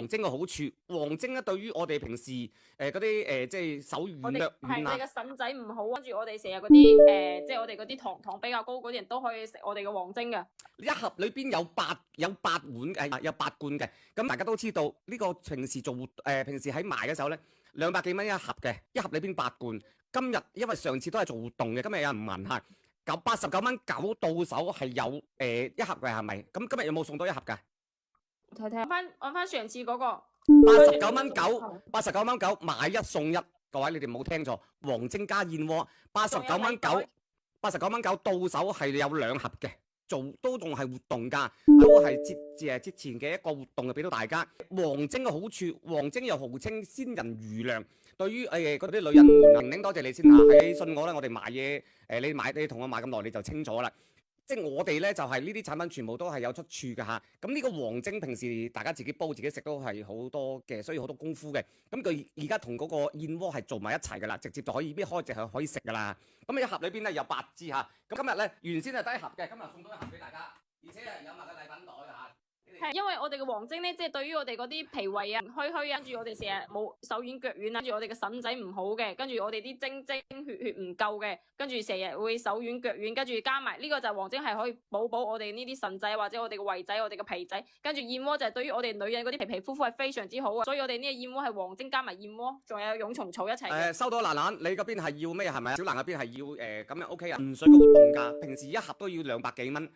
黃精嘅好處。黃精咧對於我哋平時嗰啲即係手軟腳軟啊，係你嘅腎仔唔好，跟住我哋成日嗰啲即係我哋嗰啲糖比較高嗰啲人都可以食我哋嘅黃精嘅。一盒裏邊有八碗嘅，有8罐嘅。咁大家都知道呢個平時平時喺賣嘅時候咧，200幾蚊一盒嘅，一盒裏邊8罐。今日因為上次都係做活動嘅，今日有人問下89蚊9到手係有一盒嘅係咪？咁今日有冇送多一盒㗎？睇睇，按翻上次嗰個89蚊9，89蚊9買一送一，各位你哋冇聽錯，黃精加燕窩89蚊9到手係有2盒嘅。都仲係活動㗎，都係節前嘅一個活動，就俾到大家。黃精嘅好處，黃精又號稱鮮人魚糧，對於嗰啲女人們啊，玲多謝你先嚇，你信我啦，我哋買嘢，你同我買咁耐你就清楚啦。即係我哋咧就係呢啲產品全部都係有出處㗎嚇。咁呢個黃精平時大家自己煲自己食都係好多嘅，需要好多功夫嘅。咁佢而家同嗰個燕窩係做埋一齊㗎啦，直接就可以搣開隻係可以食㗎啦。咁一盒裏邊咧有8支嚇。咁今日咧原先係得一盒嘅，今日送多一盒俾大家，而且係有埋個禮品袋㗎嚇。係因為我哋嘅黃精咧，即係對於我哋嗰啲脾胃啊、虛啊，跟住我哋成日冇手軟腳軟啊，跟住我哋嘅腎仔唔好嘅，跟住我哋啲精血唔夠嘅，跟住成日會手軟腳軟，跟住加埋呢個就係黃精係可以補我哋呢啲腎仔或者我哋嘅胃仔、我哋嘅脾仔，跟住燕窩就係對於我哋女人嗰啲皮膚係非常之好啊，所以我哋呢個燕窩係黃精加埋燕窩，仲有蛹蟲草一齊。收到蘭蘭，你嗰邊係要咩係咪？小蘭嗰邊係要咁樣 OK 啊？唔水嘅活動價，平時一盒都要200幾蚊。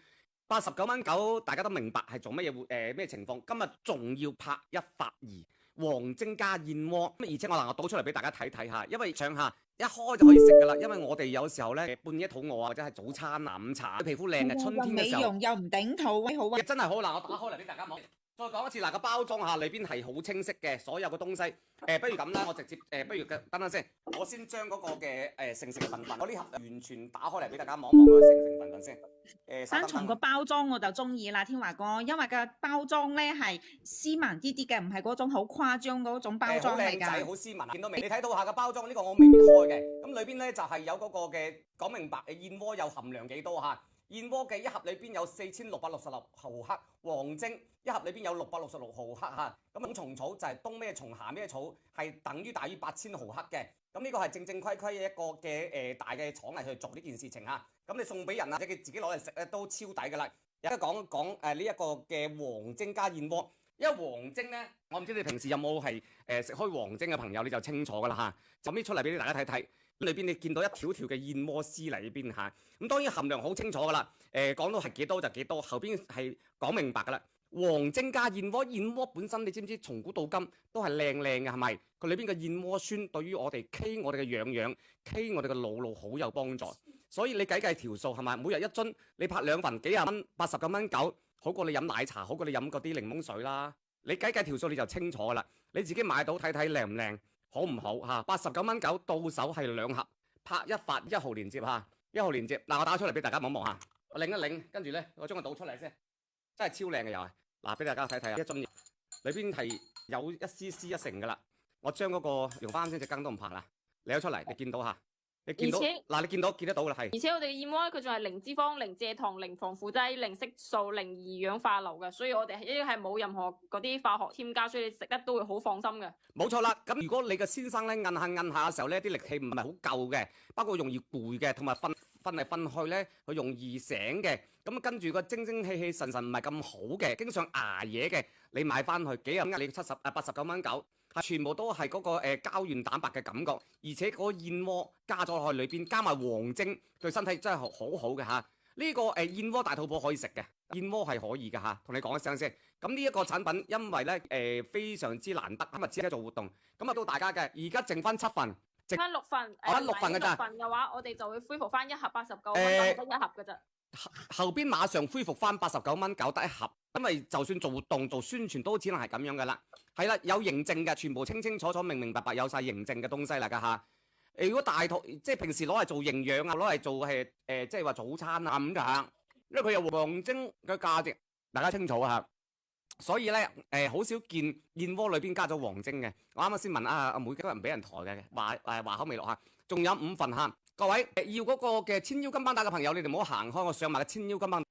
89蚊9，大家都明白係做乜嘢咩情況？今日仲要拍1發2，黃精加燕窩，而且我倒出嚟俾大家睇睇下，因為上下一開就可以食噶啦。因為我哋有時候咧半夜肚餓啊，或者係早餐啊、午茶，皮膚靚嘅春天嘅時候，美容又唔頂肚，好真係好嗱，我打開嚟俾大家望。再講一次嗱，個包裝下裏邊係好清晰嘅，所有嘅東西不如咁啦，我直接不如等先，我先將嗰個嘅成分，我呢盒完全打開嚟俾大家望一望個成分先。單從個包裝我就中意啦，天華哥，因為個包裝咧係斯文啲嘅，唔係嗰種好誇張嗰種包裝嚟㗎。好靚仔，好斯文，見到未？你睇到下個包裝呢個我未必開嘅，咁裏邊咧就係有嗰個嘅講明白燕窩有含量幾多嚇。燕窩嘅一盒裏邊有4666毫克，黃精一盒裏邊有666毫克嚇。咁蛹蟲草就係冬咩蟲夏咩草，係等於大於8000毫克嘅。咁呢個係正規一個嘅大嘅廠嚟去做呢件事情嚇。咁你送俾人啊，或者佢自己攞嚟食咧都超抵㗎啦。而家講呢一個嘅黃精加燕窩，因為黃精咧，我唔知你平時有冇係食開黃精嘅朋友，你就清楚㗎啦嚇。就搣出嚟俾大家睇睇。裏邊你見到一條條嘅燕窩絲嚟邊嚇，咁當然含量好清楚噶啦，講到係幾多就幾多，後邊係講明白噶啦。黃精加燕窩，燕窩本身你知唔知從古到今都係靚嘅係咪？佢裏邊嘅燕窩酸對於我哋傾我哋嘅養傾我哋嘅腦好有幫助，所以你計條數係咪？每日一樽你拍2份幾廿蚊，89蚊9，好過你飲奶茶，好過你飲嗰啲檸檬水啦。你計條數你就清楚噶啦，你自己買到睇睇靚唔靚。好唔好嚇？89蚊9到手係2盒，拍1發1號連接嚇，1號連接嗱，我打出嚟俾大家望望嚇，我擰一擰，跟住咧我將佢倒出嚟先，真係超靚嘅又係嗱，俾大家睇睇啊，一樽嘢裏邊係有一絲一成噶啦，我將嗰個用翻先隻羹都唔怕啦，攞出嚟你見到嚇。你見到嗱，你見得到啦，係。而且我哋嘅燕窩佢仲係零脂肪、零蔗糖、零防腐劑、零色素、零二氧化硫嘅，所以我哋呢個係冇任何嗰啲化學添加，所以你食得都會好放心嘅。冇錯啦，咁如果你嘅先生咧摁下嘅時候咧，啲力氣唔係好夠嘅，包括容易攰嘅，同埋瞓嚟瞓去咧，佢容易醒嘅，咁跟住個精氣神唔係咁好嘅，經常捱夜嘅，你買翻去幾日你89蚊9。全部都係嗰個膠原蛋白嘅感覺，而且嗰個燕窩加咗落去裏邊，加埋黃精，對身體真係好好嘅嚇。呢個燕窩大肚婆可以食嘅，燕窩係可以嘅嚇。同你講一聲先。咁呢一個產品因為咧非常之難得，今日只係做活動，咁啊到大家嘅，而家剩翻7份，剩翻6份，剩6份㗎咋？6份嘅話，我哋就會恢復翻一盒89蚊，得一盒㗎咋。後邊馬上恢復翻89蚊9得一盒，因為就算做活動做宣傳都只能係咁樣噶啦。係啦，有認證嘅，全部清楚明白有晒認證嘅東西嚟噶嚇。如果大肚即係平時攞嚟做營養啊，攞嚟做即係話早餐啊咁㗎嚇，因為佢有黃精嘅價值，大家清楚嚇。所以咧好少見燕窩裏邊加咗黃精嘅。我啱啱先問阿妹，今日唔俾人抬嘅，話口未落嚇，仲有5份嚇。各位要嗰個嘅千腰金班帶嘅朋友，你哋唔好行開，我上埋個千腰金班。